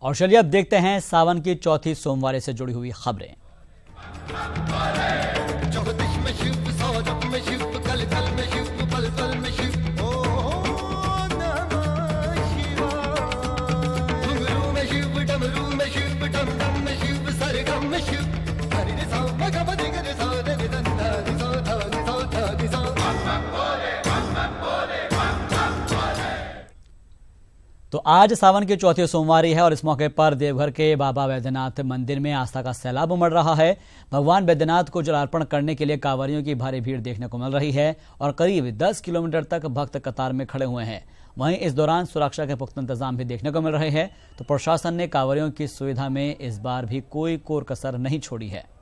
और चलिए अब देखते हैं सावन की चौथी सोमवार से जुड़ी हुई खबरें। तो आज सावन की चौथी सोमवारी है और इस मौके पर देवघर के बाबा बैद्यनाथ मंदिर में आस्था का सैलाब उमड़ रहा है। भगवान बैद्यनाथ को जल अर्पण करने के लिए कांवरियों की भारी भीड़ देखने को मिल रही है और करीब 10 किलोमीटर तक भक्त कतार में खड़े हुए हैं। वहीं इस दौरान सुरक्षा के पुख्ता इंतजाम भी देखने को मिल रहे हैं। तो प्रशासन ने कांवरियों की सुविधा में इस बार भी कोई कोर कसर नहीं छोड़ी है।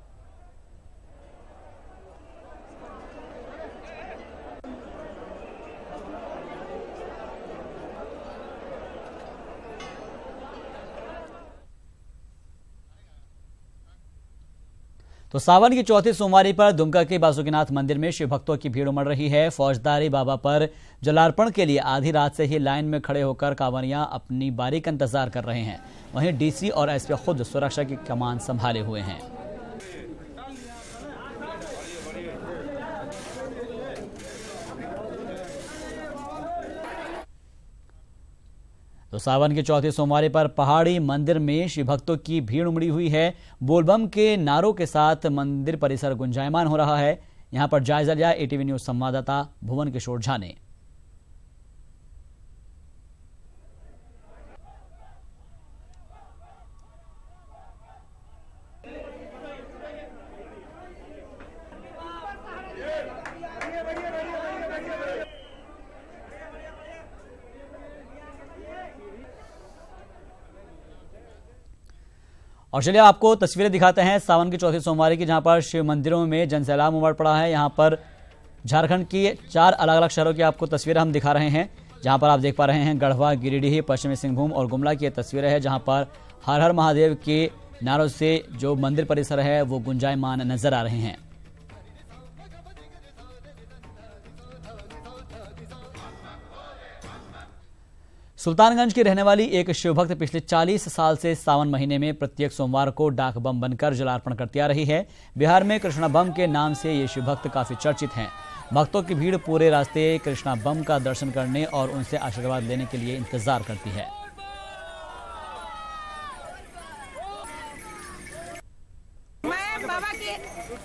तो सावन की चौथी सोमवारी पर दुमका के बासुकीनाथ मंदिर में शिव भक्तों की भीड़ उमड़ रही है। फौजदारी बाबा पर जलार्पण के लिए आधी रात से ही लाइन में खड़े होकर कांवरियां अपनी बारी का इंतजार कर रहे हैं। वहीं डीसी और एसपी खुद सुरक्षा की कमान संभाले हुए हैं। तो सावन की चौथी सोमवारी पर पहाड़ी मंदिर में शिव भक्तों की भीड़ उमड़ी हुई है। बोलबम के नारों के साथ मंदिर परिसर गुंजायमान हो रहा है। यहां पर जायजा लिया एटीवी न्यूज संवाददाता भुवन किशोर झा ने। और चलिए आपको तस्वीरें दिखाते हैं सावन की चौथी सोमवारी की, जहां पर शिव मंदिरों में जनसैलाब उमड़ पड़ा है। यहां पर झारखंड की 4 अलग अलग शहरों की आपको तस्वीरें हम दिखा रहे हैं, जहां पर आप देख पा रहे हैं गढ़वा, गिरिडीह, पश्चिमी सिंहभूम और गुमला की तस्वीरें हैं, जहां पर हर हर महादेव के नारों से जो मंदिर परिसर है वो गुंजायमान नजर आ रहे हैं। सुल्तानगंज की रहने वाली एक शिवभक्त पिछले 40 साल से सावन महीने में प्रत्येक सोमवार को डाक बम बनकर जलार्पण करती आ रही है। बिहार में कृष्णा बम के नाम से ये शिवभक्त काफी चर्चित हैं। भक्तों की भीड़ पूरे रास्ते कृष्णा बम का दर्शन करने और उनसे आशीर्वाद लेने के लिए इंतजार करती है। मैं बाबा के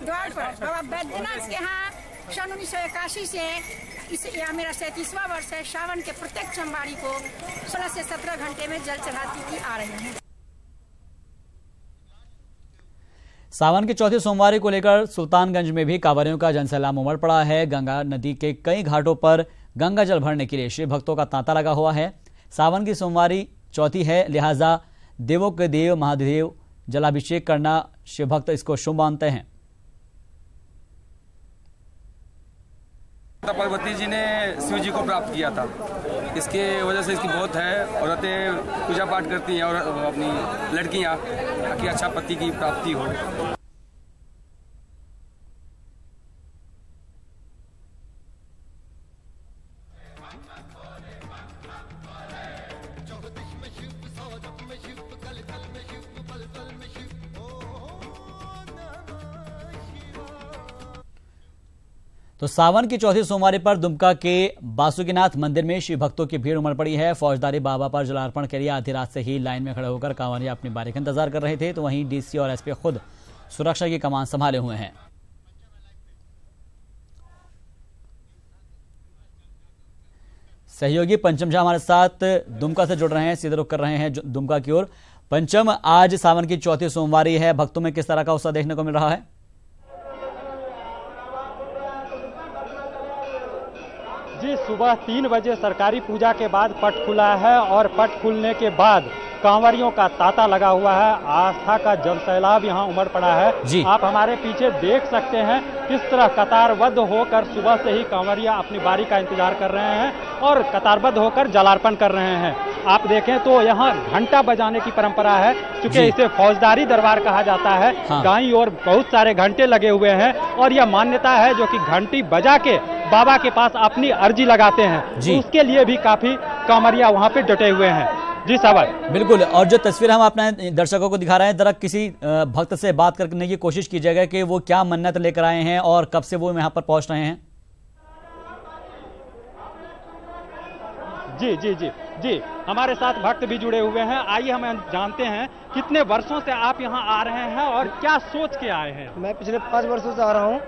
द्वार पर बाबा बैद्यनाथ के यहाँ सन 1981 से यह मेरा 37वां वर्ष है। सावन के प्रत्येक सोमवारी को 16 से 17 घंटे में जल चढ़ाती आ रही हूँ। सावन की चौथी सोमवारी को लेकर सुल्तानगंज में भी कांवरियों का जनसैलाब उमड़ पड़ा है। गंगा नदी के कई घाटों पर गंगा जल भरने के लिए शिव भक्तों का तांता लगा हुआ है। सावन की सोमवारी चौथी है, लिहाजा देवों के देव महादेव जलाभिषेक करना शिव भक्त इसको शुभ मानते हैं। पार्वती जी ने शिव जी को प्राप्त किया था, इसके वजह से इसकी बहुत है। औरतें पूजा पाठ करती हैं और अपनी लड़कियां ताकि अच्छा पति की प्राप्ति हो। तो सावन की चौथी सोमवारी पर दुमका के बासुकीनाथ मंदिर में शिव भक्तों की भीड़ उमड़ पड़ी है। फौजदारी बाबा पर जलार्पण के लिए आधी रात से ही लाइन में खड़े होकर कांवरिया अपनी बारी का इंतजार कर रहे थे। तो वहीं डीसी और एसपी खुद सुरक्षा की कमान संभाले हुए हैं। सहयोगी पंचम झा हमारे साथ दुमका से जुड़ रहे हैं, सीधे रुख कर रहे हैं दुमका की ओर। पंचम, आज सावन की चौथी सोमवारी है, भक्तों में किस तरह का उत्साह देखने को मिल रहा है? जी, सुबह 3 बजे सरकारी पूजा के बाद पट खुला है और पट खुलने के बाद कांवरियों का तांता लगा हुआ है। आस्था का जनसैलाब यहाँ उमड़ पड़ा है। आप हमारे पीछे देख सकते हैं किस तरह कतारबद्ध होकर सुबह से ही कांवरिया अपनी बारी का इंतजार कर रहे हैं और कतारबद्ध होकर जलार्पण कर रहे हैं। आप देखें तो यहाँ घंटा बजाने की परंपरा है, क्योंकि इसे फौजदारी दरबार कहा जाता है। दाईं ओर बहुत सारे घंटे लगे हुए हैं और यह मान्यता है जो कि घंटी बजा के बाबा के पास अपनी अर्जी लगाते हैं, तो उसके लिए भी काफी कांवरिया वहाँ पे डटे हुए हैं। जी साहब, बिल्कुल। और जो तस्वीर हम अपने दर्शकों को दिखा रहे हैं, जरा किसी भक्त से बात करने की कोशिश कीजिएगा कि वो क्या मन्नत लेकर आए हैं और कब से वो यहाँ पर पहुंच रहे हैं। जी जी जी जी, हमारे साथ भक्त भी जुड़े हुए हैं। आइए हम जानते हैं कितने वर्षों से आप यहाँ आ रहे हैं और क्या सोच के आए हैं। मैं पिछले 5 वर्षों से आ रहा हूँ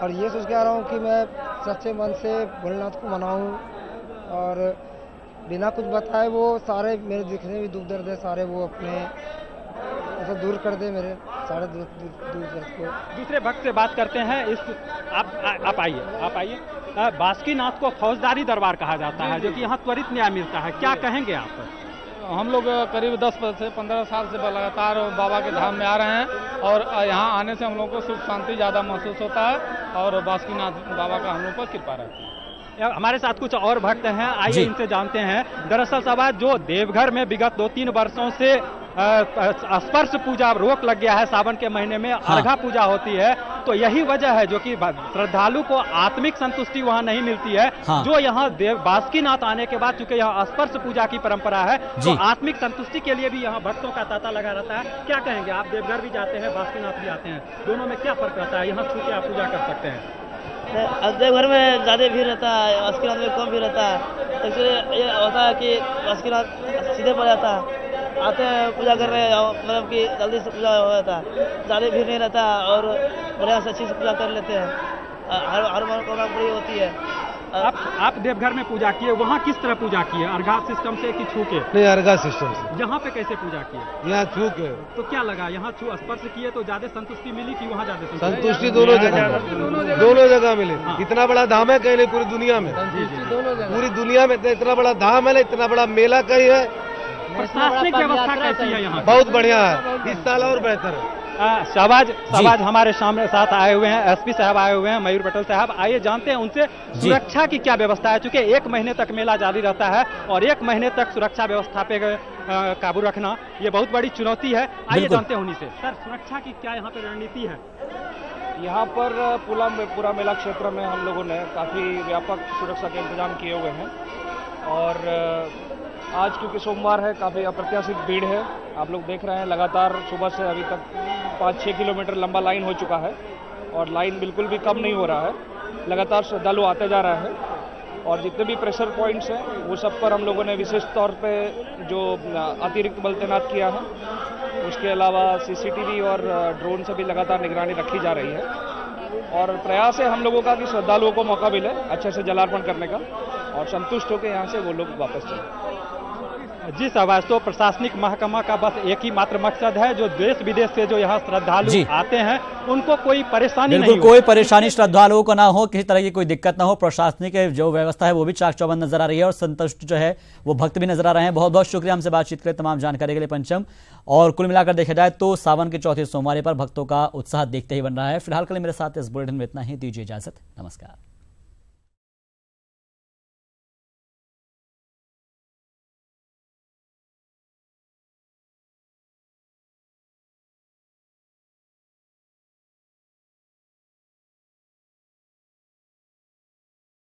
और ये सोच के आ रहा हूँ कि मैं सच्चे मन से भोलेनाथ को मनाऊँ और बिना कुछ बताए वो सारे मेरे जितने भी दुख दर्द है सारे वो अपने ऐसा दूर कर दे, मेरे सारे दुख दर्द को। दूसरे भक्त से बात करते हैं। आप आइए। बासुकीनाथ को फौजदारी दरबार कहा जाता है, जो कि यहाँ त्वरित न्याय मिलता है, क्या कहेंगे आप? हम लोग करीब 10 से 15 साल से लगातार बाबा के धाम में आ रहे हैं और यहाँ आने से हम लोग को सुख शांति ज़्यादा महसूस होता है और बासुकीनाथ बाबा का हम लोग पर कृपा रहती है। हमारे साथ कुछ और भक्त हैं, आइए इनसे जानते हैं। दरअसल साहब, जो देवघर में विगत 2-3 वर्षों से स्पर्श पूजा रोक लग गया है, सावन के महीने में अर्घा पूजा होती है, तो यही वजह है जो कि श्रद्धालु को आत्मिक संतुष्टि वहां नहीं मिलती है। जो यहाँ बासुकीनाथ आने के बाद, चूंकि यहाँ स्पर्श पूजा की परंपरा है, तो आत्मिक संतुष्टि के लिए भी यहाँ भक्तों का तांता लगा रहता है। क्या कहेंगे आप? देवघर भी जाते हैं, बासुकीनाथ भी आते हैं, दोनों में क्या फर्क रहता है? यहाँ छू के आप पूजा कर सकते हैं। देवघर में ज़्यादा भीड़ रहता है, बासुकीनाथ में कम भीड़ रहता है। इसलिए ये होता है कि बासुकीनाथ सीधे पड़ जाता है, आते हैं पूजा कर रहे हैं, मतलब कि जल्दी से पूजा हो जाता है, ज़्यादा भीड़ नहीं रहता और बढ़िया से अच्छी से पूजा कर लेते हैं, हर मनोकामना पूरी होती है। आप देवघर में पूजा किए, वहाँ किस तरह पूजा किए? अर्घा सिस्टम से कि छू के? नहीं, अर्घा सिस्टम से। यहाँ पे कैसे पूजा किए? यहाँ छू के। तो क्या लगा, यहाँ छू स्पर्श किए तो ज्यादा संतुष्टि मिली कि वहाँ ज्यादा संतुष्टि? दोनों जगह मिली। इतना बड़ा धाम है कहीं नहीं पूरी दुनिया में, पूरी दुनिया में इतना बड़ा धाम है, इतना बड़ा मेला कहीं है। प्रशासनिक व्यवस्था कैसी है यहाँ? बहुत बढ़िया है, इस साल और बेहतर है। शहबाज हमारे साथ आए हुए हैं, एसपी साहब आए हुए हैं, मयूर पटेल साहब। आइए जानते हैं उनसे सुरक्षा की क्या व्यवस्था है, चूंकि 1 महीने तक मेला जारी रहता है और 1 महीने तक सुरक्षा व्यवस्था पे काबू रखना ये बहुत बड़ी चुनौती है। आइए जानते हैं उन्हीं से। सर, सुरक्षा की क्या यहाँ पे रणनीति है? यहाँ पर पूरा मेला क्षेत्र में हम लोगों ने काफ़ी व्यापक सुरक्षा के इंतजाम किए हुए हैं और आज क्योंकि सोमवार है, काफ़ी अप्रत्याशित भीड़ है। आप लोग देख रहे हैं लगातार सुबह से अभी तक 5-6 किलोमीटर लंबा लाइन हो चुका है और लाइन बिल्कुल भी कम नहीं हो रहा है, लगातार श्रद्धालु आते जा रहे हैं और जितने भी प्रेशर पॉइंट्स हैं वो सब पर हम लोगों ने विशेष तौर पे जो अतिरिक्त बल तैनात किया है। उसके अलावा CCTV और ड्रोन से भी लगातार निगरानी रखी जा रही है और प्रयास है हम लोगों का कि श्रद्धालुओं को मौका मिले अच्छे से जलार्पण करने का और संतुष्ट होकर यहाँ से वो लोग वापस चले। जी साहब, तो प्रशासनिक महकमा का बस एक ही मात्र मकसद है, जो देश विदेश से जो यहाँ श्रद्धालु आते हैं उनको कोई परेशानी नहीं हो, कोई परेशानी श्रद्धालुओं को ना हो, किसी तरह की कोई दिक्कत ना हो। प्रशासनिक जो व्यवस्था है वो भी चाक चौबंद नजर आ रही है और संतुष्ट जो है वो भक्त भी नजर आ रहे हैं। बहुत बहुत शुक्रिया हमसे बातचीत करें तमाम जानकारी के लिए पंचम। और कुल मिलाकर देखा जाए तो सावन के चौथे सोमवार पर भक्तों का उत्साह देखते ही बन रहा है। फिलहाल के लिए मेरे साथ इस बुलेटिन में इतना ही, दीजिए इजाजत, नमस्कार।